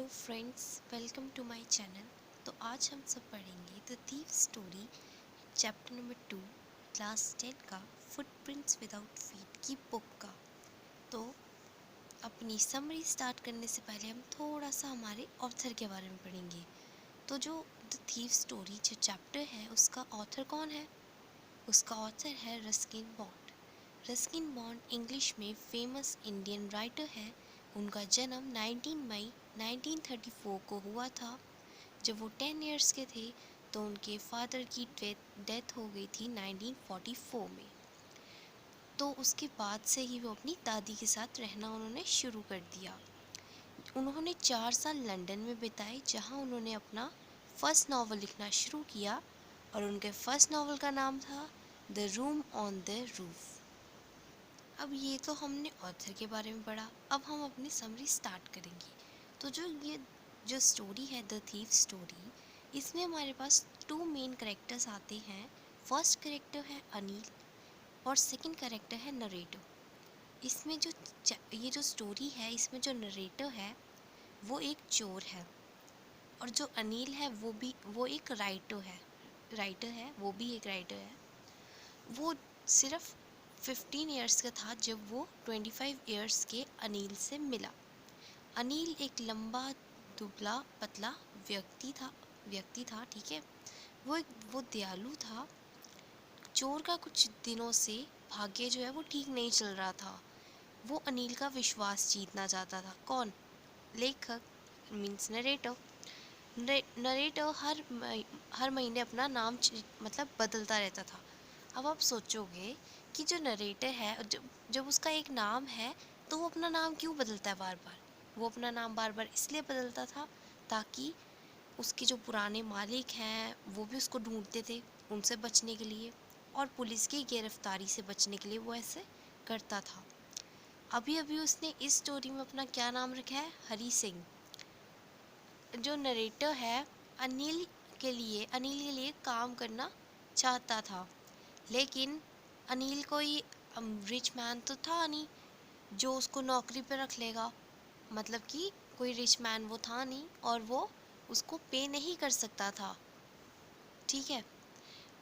Hello friends, welcome to my channel. तो आज हम सब पढ़ेंगे the thief story chapter number 2 class 10 का फुटप्रिंट्स विदाउट फीट की बुक का। तो अपनी समरी स्टार्ट करने से पहले हम थोड़ा सा हमारे ऑथर के बारे में पढ़ेंगे। तो जो द थीव स्टोरी जो चैप्टर है उसका ऑथर कौन है? उसका ऑथर है Ruskin bond. Ruskin bond English में फेमस इंडियन राइटर है। उनका जन्म 19 मई 1934 को हुआ था। जब वो 10 इयर्स के थे तो उनके फादर की डेथ हो गई थी 1944 में। तो उसके बाद से ही वो अपनी दादी के साथ रहना उन्होंने शुरू कर दिया। उन्होंने 4 साल लंदन में बिताए, जहाँ उन्होंने अपना फर्स्ट नावल लिखना शुरू किया और उनके फर्स्ट नावल का नाम था the room on the roof. अब ये तो हमने ऑथर के बारे में पढ़ा, अब हम अपनी समरी स्टार्ट करेंगे। तो जो स्टोरी है द थीव स्टोरी, इसमें हमारे पास 2 मेन कैरेक्टर्स आते हैं। फर्स्ट कैरेक्टर है अनिल और सेकंड कैरेक्टर है नरेटर। इसमें ये जो स्टोरी है, इसमें जो नरेटर है वो एक चोर है और जो अनिल है वो एक राइटर है, वो भी एक राइटर है। वो सिर्फ 15 इयर्स का था जब वो 25 इयर्स के अनिल से मिला। अनिल एक लंबा दुबला पतला व्यक्ति था, ठीक है। वो दयालु था। चोर का कुछ दिनों से भाग्य जो है वो ठीक नहीं चल रहा था। वो अनिल का विश्वास जीतना चाहता था। कौन? लेखक, मीन्स नरेटर। नरेटर हर महीने अपना नाम मतलब बदलता रहता था। अब आप सोचोगे कि जो नरेटर है, जब उसका एक नाम है तो वो अपना नाम क्यों बदलता है बार बार? वो अपना नाम बार बार इसलिए बदलता था ताकि उसके जो पुराने मालिक हैं वो भी उसको ढूंढते थे, उनसे बचने के लिए, और पुलिस की गिरफ्तारी से बचने के लिए वो ऐसे करता था। अभी अभी उसने इस स्टोरी में अपना क्या नाम रखा है? हरी सिंह। जो नरेटर है अनिल के लिए काम करना चाहता था, लेकिन अनिल कोई रिच मैन तो था नहीं जो उसको नौकरी पे रख लेगा। मतलब कि कोई रिच मैन वो था नहीं और वो उसको पे नहीं कर सकता था, ठीक है।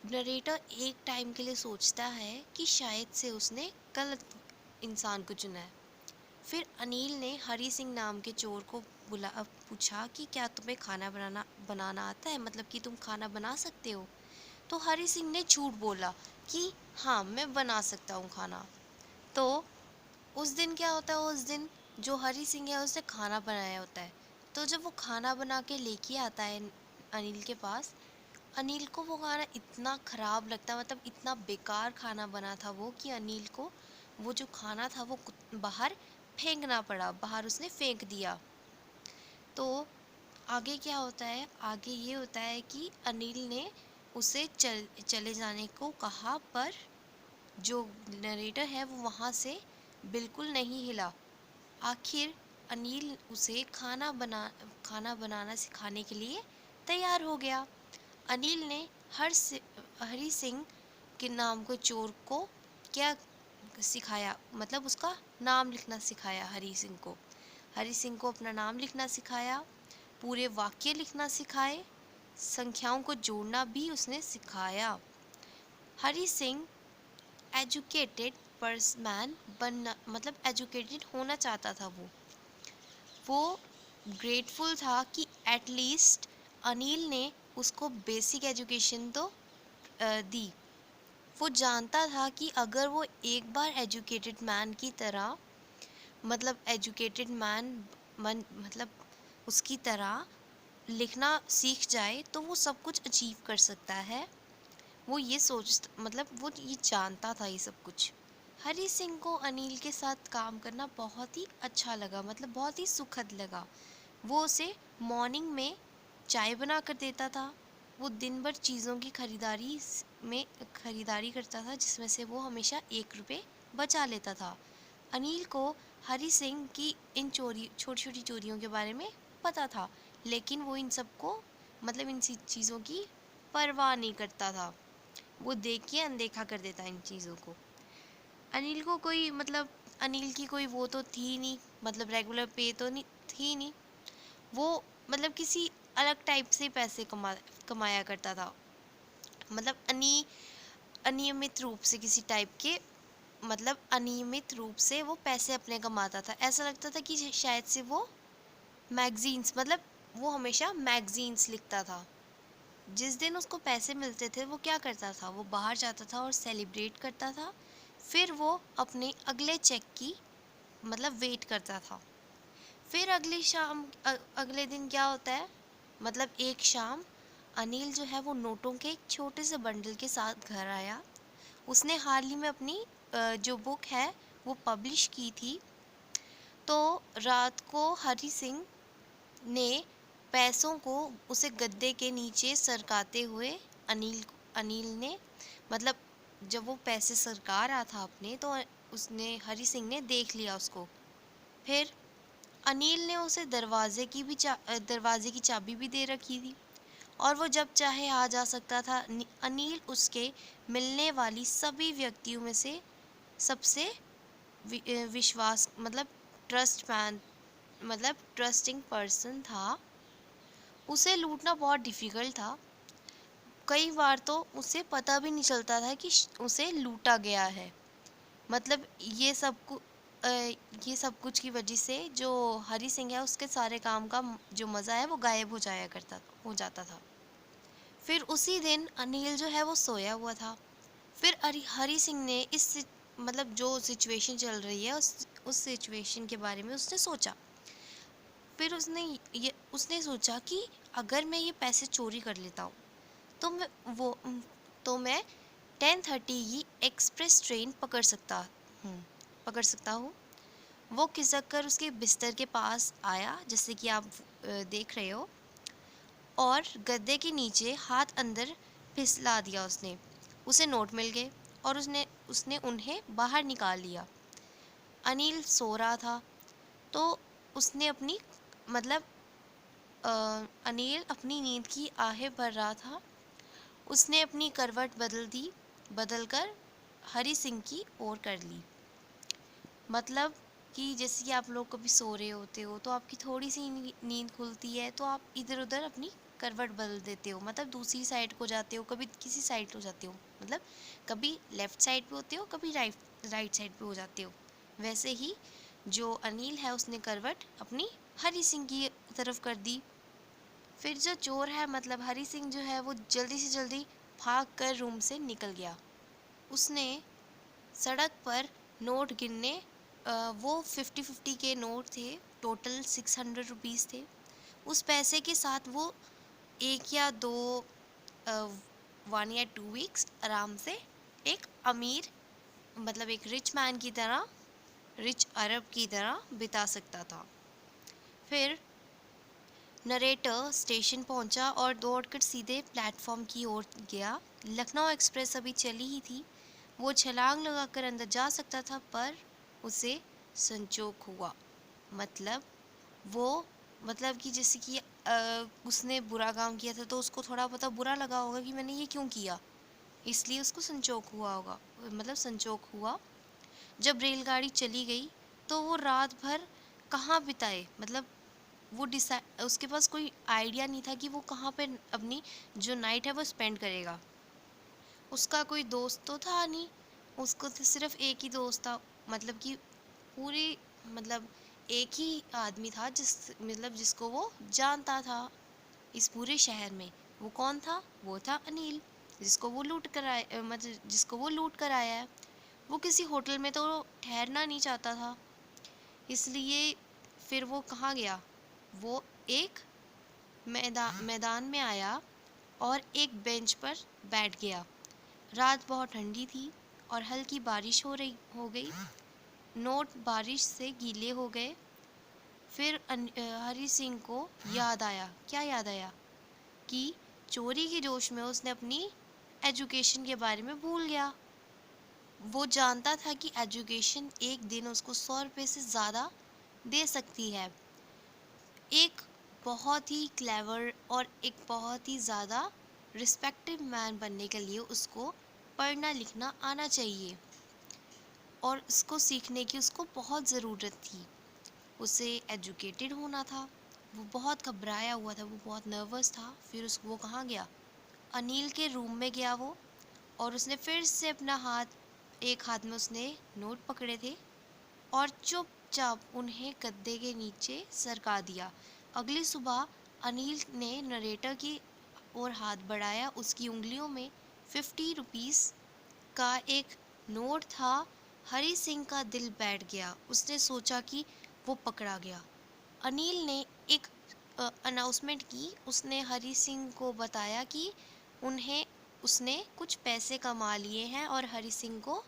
नरेटर एक टाइम के लिए सोचता है कि शायद से उसने गलत इंसान को चुना है। फिर अनिल ने हरी सिंह नाम के चोर को पूछा कि क्या तुम्हें खाना बनाना आता है, मतलब कि तुम खाना बना सकते हो? तो हरी सिंह ने झूठ बोला कि हाँ, मैं बना सकता हूँ खाना। तो उस दिन क्या होता है, उस दिन जो हरी सिंह है उसने खाना बनाया होता है। तो जब वो खाना बना के लेके आता है अनिल के पास, अनिल को वो खाना इतना ख़राब लगता, मतलब इतना बेकार खाना बना था वो, कि अनिल को वो जो खाना था वो बाहर फेंकना पड़ा, बाहर उसने फेंक दिया। तो आगे क्या होता है? आगे ये होता है कि अनिल ने उसे चले जाने को कहा, पर जो नरेटर है वो वहाँ से बिल्कुल नहीं हिला। आखिर अनिल उसे खाना बनाना सिखाने के लिए तैयार हो गया। अनिल ने हरी सिंह के नाम को चोर को क्या सिखाया, मतलब उसका नाम लिखना सिखाया। हरी सिंह को अपना नाम लिखना सिखाया, पूरे वाक्य लिखना सिखाए, संख्याओं को जोड़ना भी उसने सिखाया। हरी सिंह एजुकेटेड पर्समैन बनना, मतलब एजुकेटेड होना चाहता था। वो ग्रेटफुल था कि एटलीस्ट अनिल ने उसको बेसिक एजुकेशन तो दी। वो जानता था कि अगर वो एक बार एजुकेटेड मैन की तरह, मतलब एजुकेटेड मैन मतलब उसकी तरह लिखना सीख जाए तो वो सब कुछ अचीव कर सकता है। वो ये मतलब वो ये जानता था ये सब कुछ। हरी सिंह को अनिल के साथ काम करना बहुत ही अच्छा लगा, मतलब बहुत ही सुखद लगा। वो उसे मॉर्निंग में चाय बना कर देता था। वो दिन भर चीज़ों की खरीदारी करता था, जिसमें से वो हमेशा 1 रुपये बचा लेता था। अनिल को हरी सिंह की इन छोटी छोटी चोरियों के बारे में पता था, लेकिन वो इन सबको, मतलब इन चीज़ों की परवाह नहीं करता था। वो देख के अनदेखा कर देता इन चीज़ों को। अनिल को कोई, मतलब अनिल की कोई वो तो थी नहीं, मतलब रेगुलर पे तो नहीं थी नहीं। वो मतलब किसी अलग टाइप से पैसे कमाया करता था, मतलब अनियमित रूप से किसी टाइप के, मतलब अनियमित रूप से वो पैसे अपने कमाता था। ऐसा लगता था कि शायद से वो मैगजीन्स, मतलब वो हमेशा मैगजीन्स लिखता था। जिस दिन उसको पैसे मिलते थे वो क्या करता था, वो बाहर जाता था और सेलिब्रेट करता था। फिर वो अपने अगले चेक की मतलब वेट करता था। फिर अगले दिन क्या होता है, मतलब एक शाम अनिल जो है वो नोटों के एक छोटे से बंडल के साथ घर आया। उसने हाल ही में अपनी जो बुक है वो पब्लिश की थी। तो रात को हरी सिंह ने पैसों को उसे गद्दे के नीचे सरकाते हुए अनिल ने, मतलब जब वो पैसे सरका रहा था अपने, तो उसने हरी सिंह ने देख लिया उसको। फिर अनिल ने उसे दरवाजे की चाबी भी दे रखी थी और वो जब चाहे आ जा सकता था। अनिल उसके मिलने वाली सभी व्यक्तियों में से सबसे विश्वास मतलब ट्रस्टिंग पर्सन था। उसे लूटना बहुत डिफ़िकल्ट था। कई बार तो उसे पता भी नहीं चलता था कि उसे लूटा गया है। मतलब अ, ये सब कुछ की वजह से जो हरी सिंह है उसके सारे काम का जो मज़ा है वो गायब हो जाता था। फिर उसी दिन अनिल जो है वो सोया हुआ था। फिर हरी सिंह ने मतलब जो सिचुएशन चल रही है उस सिचुएशन के बारे में उसने सोचा। फिर उसने सोचा कि अगर मैं ये पैसे चोरी कर लेता हूँ तो मैं 10:30 की एक्सप्रेस ट्रेन पकड़ सकता हूँ। वो खिसक कर उसके बिस्तर के पास आया, जैसे कि आप देख रहे हो, और गद्दे के नीचे हाथ अंदर फिसला दिया उसने। उसे नोट मिल गए और उसने उसने उन्हें बाहर निकाल लिया। अनिल सो रहा था, तो उसने अपनी मतलब अनिल अपनी नींद की आहें भर रहा था। उसने अपनी करवट बदलकर हरी सिंह की ओर कर ली। मतलब कि जैसे कि आप लोग कभी सो रहे होते हो तो आपकी थोड़ी सी नींद खुलती है तो आप इधर उधर अपनी करवट बदल देते हो, मतलब दूसरी साइड को जाते हो, कभी किसी साइड हो जाते हो, मतलब कभी लेफ़्ट साइड पे होते हो, कभी राइट साइड पे हो जाते हो। वैसे ही जो अनिल है उसने करवट अपनी हरी सिंह की तरफ कर दी। फिर जो चोर है मतलब हरी सिंह जो है वो जल्दी से जल्दी भाग कर रूम से निकल गया। उसने सड़क पर नोट गिनने वो 50-50 के नोट थे, टोटल 600 रुपीज़ थे। उस पैसे के साथ वो एक या दो 1 या 2 वीक्स आराम से एक अमीर, मतलब एक रिच अरब की तरह बिता सकता था। फिर नरेटर स्टेशन पहुंचा और दौड़कर सीधे प्लेटफॉर्म की ओर गया। लखनऊ एक्सप्रेस अभी चली ही थी। वो छलांग लगाकर अंदर जा सकता था पर उसे संचोक हुआ। मतलब वो मतलब कि जैसे कि उसने बुरा काम किया था तो उसको थोड़ा बहुत बुरा लगा होगा कि मैंने ये क्यों किया, इसलिए उसको संचोक हुआ होगा, मतलब संचोक हुआ। जब रेलगाड़ी चली गई तो वो रात भर कहाँ बिताए, मतलब उसके पास कोई आइडिया नहीं था कि वो कहाँ पे अपनी जो नाइट है वो स्पेंड करेगा। उसका कोई दोस्त तो था नहीं, उसको तो सिर्फ एक ही दोस्त था, मतलब कि पूरी मतलब एक ही आदमी था जिसको वो जानता था इस पूरे शहर में। वो कौन था? वो था अनिल, जिसको वो लूट कर आया है। वो किसी होटल में तो ठहरना नहीं चाहता था, इसलिए फिर वो कहाँ गया, वो एक मैदान में आया और एक बेंच पर बैठ गया। रात बहुत ठंडी थी और हल्की बारिश हो गई। नोट बारिश से गीले हो गए। फिर हरी सिंह को क्या याद आया कि चोरी के जोश में उसने अपनी एजुकेशन के बारे में भूल गया। वो जानता था कि एजुकेशन एक दिन उसको 100 रुपये से ज़्यादा दे सकती है। एक बहुत ही क्लेवर और एक बहुत ही ज़्यादा रिस्पेक्टेड मैन बनने के लिए उसको पढ़ना लिखना आना चाहिए और इसको सीखने की उसको बहुत ज़रूरत थी। उसे एजुकेटेड होना था। वो बहुत घबराया हुआ था, वो बहुत नर्वस था। फिर वो कहाँ गया? अनिल के रूम में गया वो, और उसने फिर से अपना एक हाथ में उसने नोट पकड़े थे और चुपचाप उन्हें गद्दे के नीचे सरका दिया। अगली सुबह अनिल ने नरेटर की ओर हाथ बढ़ाया। उसकी उंगलियों में 50 रुपीस का एक नोट था। हरी सिंह का दिल बैठ गया। उसने सोचा कि वो पकड़ा गया। अनिल ने एक अनाउंसमेंट की। उसने हरी सिंह को बताया कि उन्हें उसने कुछ पैसे कमा लिए हैं और हरी सिंह को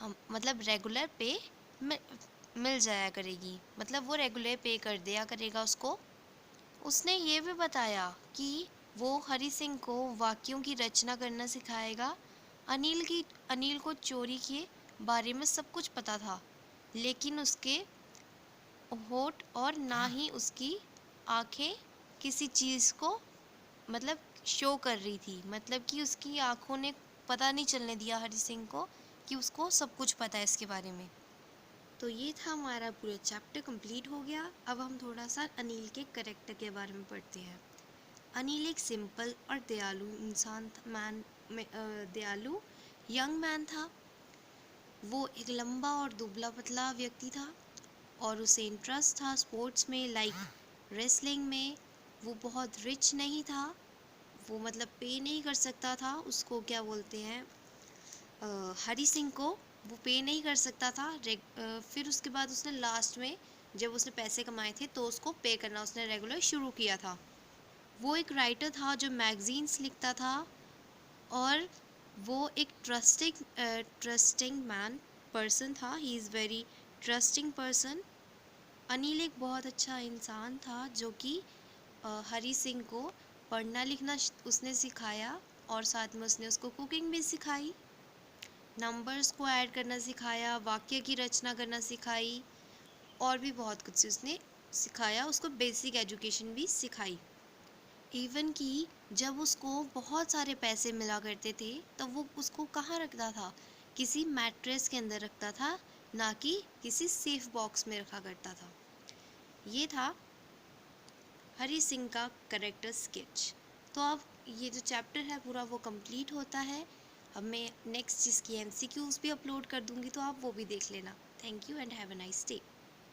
हम मतलब रेगुलर पे मिल जाया करेगी, मतलब वो रेगुलर पे कर दिया करेगा उसको। उसने ये भी बताया कि वो हरी सिंह को वाक्यों की रचना करना सिखाएगा। अनिल को चोरी के बारे में सब कुछ पता था, लेकिन उसके होठ और ना ही उसकी आंखें किसी चीज़ को मतलब शो कर रही थी, मतलब कि उसकी आंखों ने पता नहीं चलने दिया हरी सिंह को कि उसको सब कुछ पता है इसके बारे में। तो ये था हमारा पूरा चैप्टर कंप्लीट हो गया। अब हम थोड़ा सा अनिल के करेक्टर के बारे में पढ़ते हैं। अनिल एक सिंपल और दयालु इंसान दयालु यंग मैन था। वो एक लंबा और दुबला पतला व्यक्ति था और उसे इंटरेस्ट था स्पोर्ट्स में, लाइक रेसलिंग में। वो बहुत रिच नहीं था, वो मतलब पे नहीं कर सकता था उसको, क्या बोलते हैं, हरी सिंह को वो पे नहीं कर सकता था। फिर उसके बाद उसने लास्ट में जब उसने पैसे कमाए थे तो उसको पे करना उसने रेगुलर शुरू किया था। वो एक राइटर था जो मैगजीन्स लिखता था, और वो एक ट्रस्टिंग मैन पर्सन था। He is very trusting person. Anil एक बहुत अच्छा इंसान था जो कि हरी सिंह को पढ़ना लिखना उसने सिखाया, और साथ में उसने उसको कुकिंग भी सिखाई, नंबर्स को ऐड करना सिखाया, वाक्य की रचना करना सिखाई, और भी बहुत कुछ उसने सिखाया। उसको बेसिक एजुकेशन भी सिखाई। इवन कि जब उसको बहुत सारे पैसे मिला करते थे तब वो उसको कहाँ रखता था? किसी मैट्रेस के अंदर रखता था, ना कि किसी सेफ बॉक्स में रखा करता था। ये था हरी सिंह का करेक्टर स्केच। तो अब ये जो चैप्टर है पूरा वो कंप्लीट होता है। अब मैं नेक्स्ट इसकी MCQs भी अपलोड कर दूँगी, तो आप वो भी देख लेना। Thank you and have a nice day.